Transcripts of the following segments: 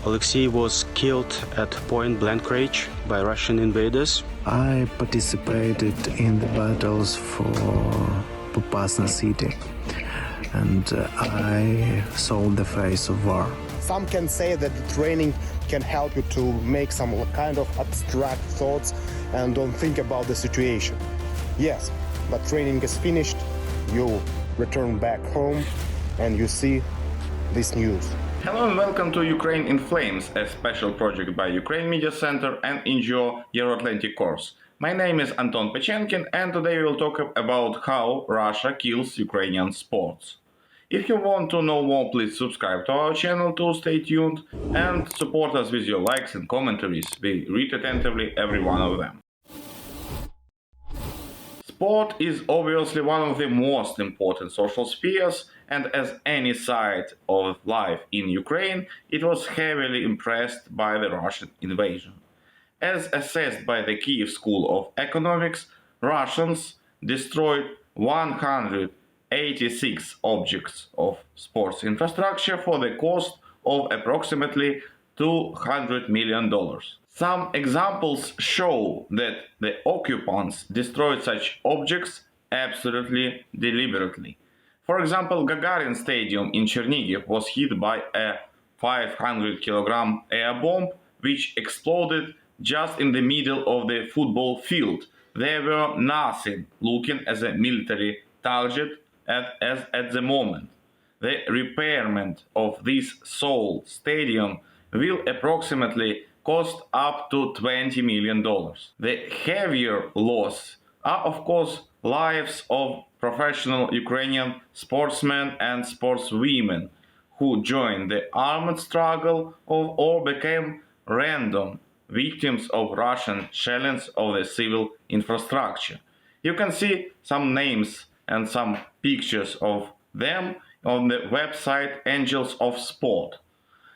Alexei was killed at point-blank range by Russian invaders. I participated in the battles for Popasna city, and I saw the face of war. Some can say that the training can help you to make some kind of abstract thoughts and don't think about the situation. Yes, but training is finished, you return back home and you see this news. Hello and welcome to Ukraine in Flames, a special project by Ukraine Media Center and NGO Euroatlantic Course. My name is Anton Pechenkin, and today we will talk about how Russia kills Ukrainian sports. If you want to know more, please subscribe to our channel to stay tuned and support us with your likes and commentaries. We read attentively every one of them. Sport is obviously one of the most important social spheres, and as any side of life in Ukraine, it was heavily impressed by the Russian invasion. As assessed by the Kiev School of Economics, Russians destroyed 186 objects of sports infrastructure for the cost of approximately $200 million. Some examples show that the occupants destroyed such objects absolutely deliberately. For example, Gagarin Stadium in Chernihiv was hit by a 500-kilogram air bomb, which exploded just in the middle of the football field. There were nothing looking as a military target at the moment. The repairment of this Seoul stadium will approximately cost up to $20 million. The heavier loss are, of course, lives of professional Ukrainian sportsmen and sportswomen who joined the armed struggle or became random victims of Russian shellings of the civil infrastructure. You can see some names and some pictures of them on the website Angels of Sport.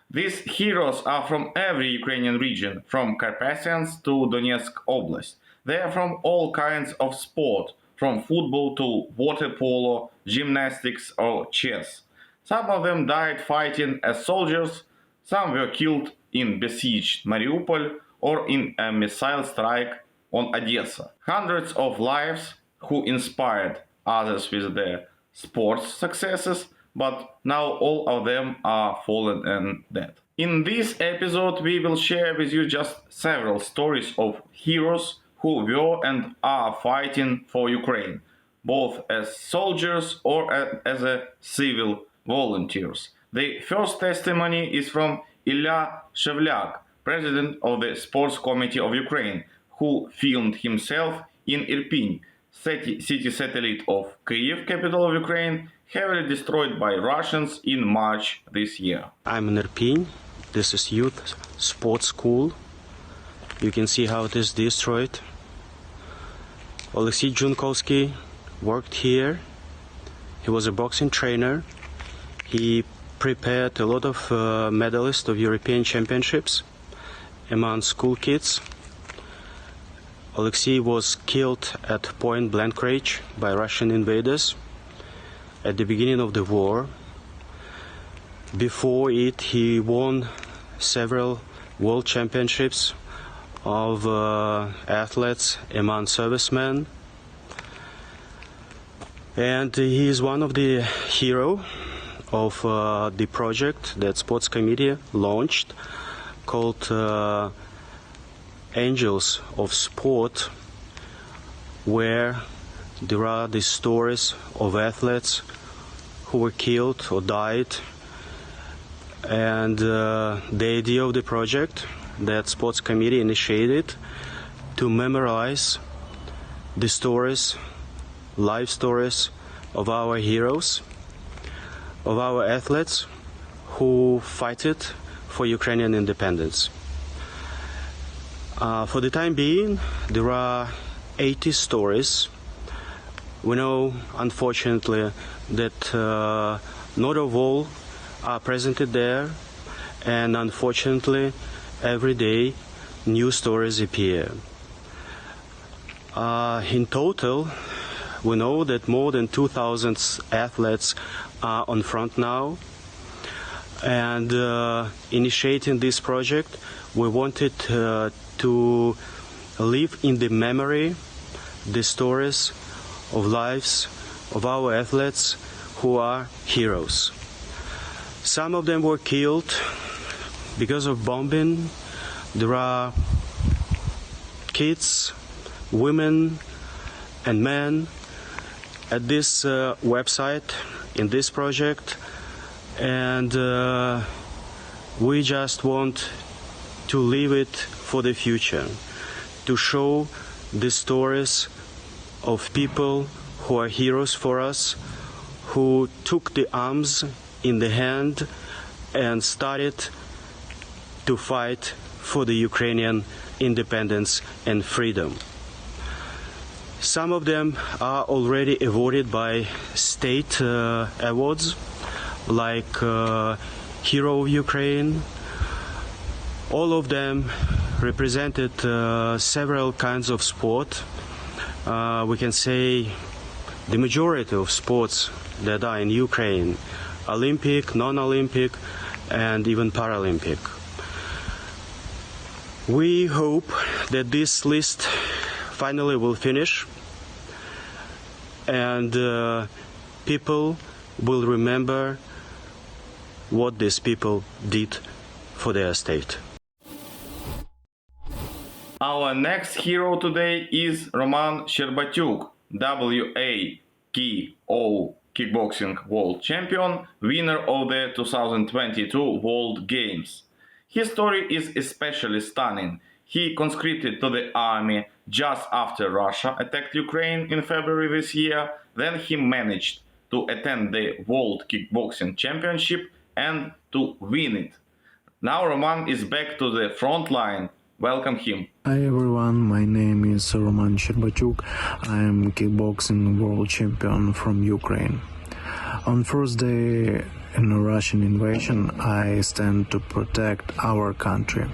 These heroes are from every Ukrainian region, from Carpathians to Donetsk Oblast. They are from all kinds of sport, from football to water polo, gymnastics or chess. Some of them died fighting as soldiers, some were killed in besieged Mariupol or in a missile strike on Odessa. Hundreds of lives who inspired others with their sports successes, but now all of them are fallen and dead. In this episode, we will share with you just several stories of heroes who were and are fighting for Ukraine, both as soldiers or as a civil volunteers. The first testimony is from Illia Shevliak, president of the Sports Committee of Ukraine, who filmed himself in Irpin, city satellite of Kyiv, capital of Ukraine, heavily destroyed by Russians in March this year. I'm in Irpin. This is youth sports school. You can see how it is destroyed. Alexei Junkovsky worked here. He was a boxing trainer. He prepared a lot of medalists of European championships among school kids. Alexei was killed at point-blank range by Russian invaders at the beginning of the war. Before it, he won several world championships of athletes among servicemen. And he is one of the heroes of the project that Sports Committee launched called Angels of Sport, where there are the stories of athletes who were killed or died. And the idea of the project that Sports Committee initiated to memorize the stories, life stories of our heroes, of our athletes who fought for Ukrainian independence. For the time being, there are 80 stories. We know, unfortunately, that not all are presented there, and unfortunately, every day new stories appear. In total, we know that more than 2,000 athletes are on front now, And initiating this project, we wanted to live in the memory the stories of lives of our athletes who are heroes. Some of them were killed because of bombing. There are kids, women and men at this website, in this project, and we just want to leave it for the future, to show the stories of people who are heroes for us, who took the arms in the hand and started to fight for the Ukrainian independence and freedom. Some of them are already awarded by state awards, like Hero of Ukraine. All of them represented several kinds of sport. We can say the majority of sports that are in Ukraine: Olympic, non-Olympic, and even Paralympic. We hope that this list finally will finish, and people will remember what these people did for their state. Our next hero today is Roman Shcherbatiuk, WAKO Kickboxing World Champion, winner of the 2022 World Games. His story is especially stunning. He conscripted to the army just after Russia attacked Ukraine in February this year. Then he managed to attend the World Kickboxing Championship and to win it. Now Roman is back to the front line. Welcome him. Hi everyone, my name is Roman Shcherbatiuk. I am kickboxing world champion from Ukraine. On first day in a Russian invasion, I stand to protect our country.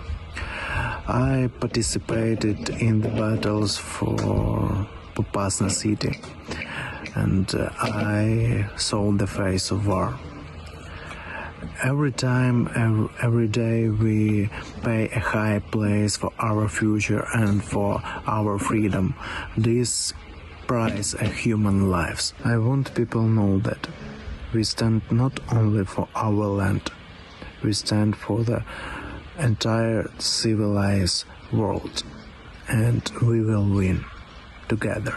I participated in the battles for Popasna city, and I saw the face of war. Every time, every day we pay a high place for our future and for our freedom. This price of human lives. I want people know that we stand not only for our land, we stand for the entire civilized world, and we will win together.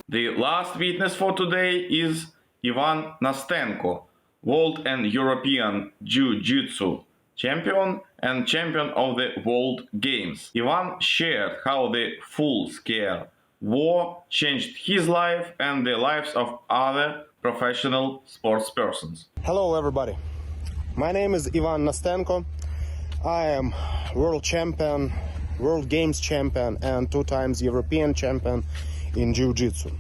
The last witness for today is Ivan Nastenko, World and European Jiu-jitsu champion and champion of the World Games. Ivan shared how the full-scale war changed his life and the lives of other professional sportspersons. Hello everybody, my name is Ivan Nastenko. I am world champion, World Games champion and 2 times European champion in Jiu-jitsu.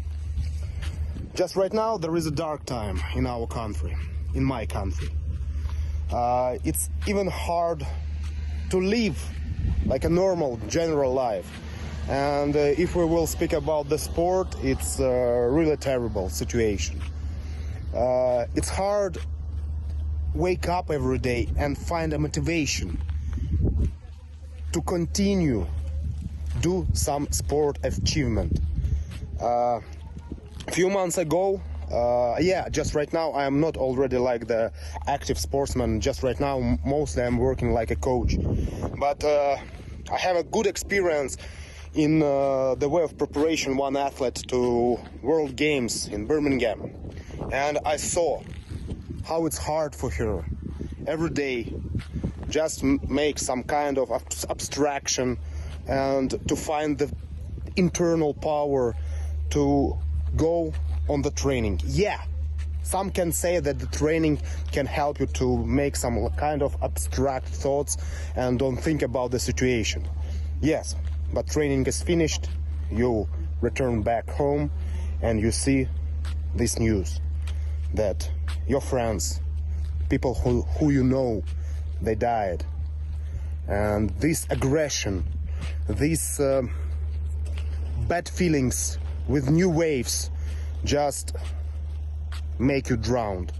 Just right now there is a dark time in our country, in my country. It's even hard to live like a normal general life. And if we will speak about the sport, it's a really terrible situation. It's hard wake up every day and find a motivation to continue do some sport achievement. A few months ago, just right now I am not already like the active sportsman. Just right now mostly I'm working like a coach, but I have a good experience in the way of preparation one athlete to World Games in Birmingham, and I saw how it's hard for her every day just make some kind of abstraction and to find the internal power to go on the training. Yeah, some can say that the training can help you to make some kind of abstract thoughts and don't think about the situation. Yes, but training is finished, you return back home and you see this news that your friends, people who you know, they died. And this aggression, these bad feelings with new waves just make you drowned.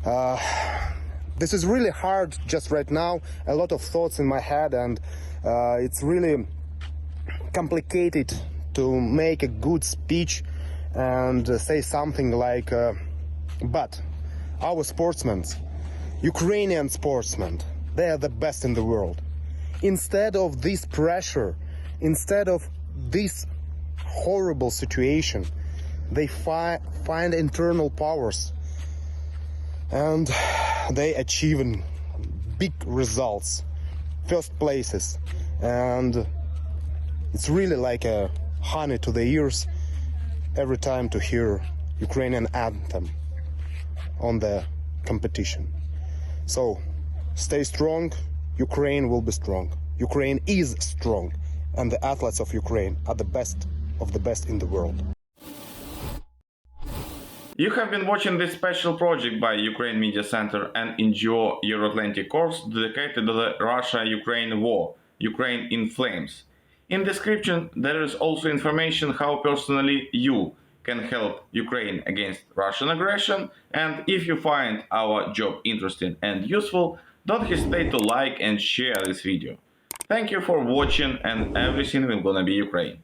This is really hard just right now. A lot of thoughts in my head, and it's really complicated to make a good speech and say something like, but our sportsmen, Ukrainian sportsmen, they are the best in the world. Instead of this pressure, instead of this horrible situation, they find internal powers and they achieving big results, first places, and it's really like a honey to the ears every time to hear Ukrainian anthem on the competition. So stay strong, Ukraine will be strong. Ukraine is strong, and the athletes of Ukraine are the best of the best in the world. You have been watching this special project by Ukraine Media Center and NGO Euroatlantic Course dedicated to the Russia-Ukraine war, Ukraine in Flames. In description there is also information how personally you can help Ukraine against Russian aggression, and if you find our job interesting and useful, don't hesitate to like and share this video. Thank you for watching, and everything will gonna be Ukraine.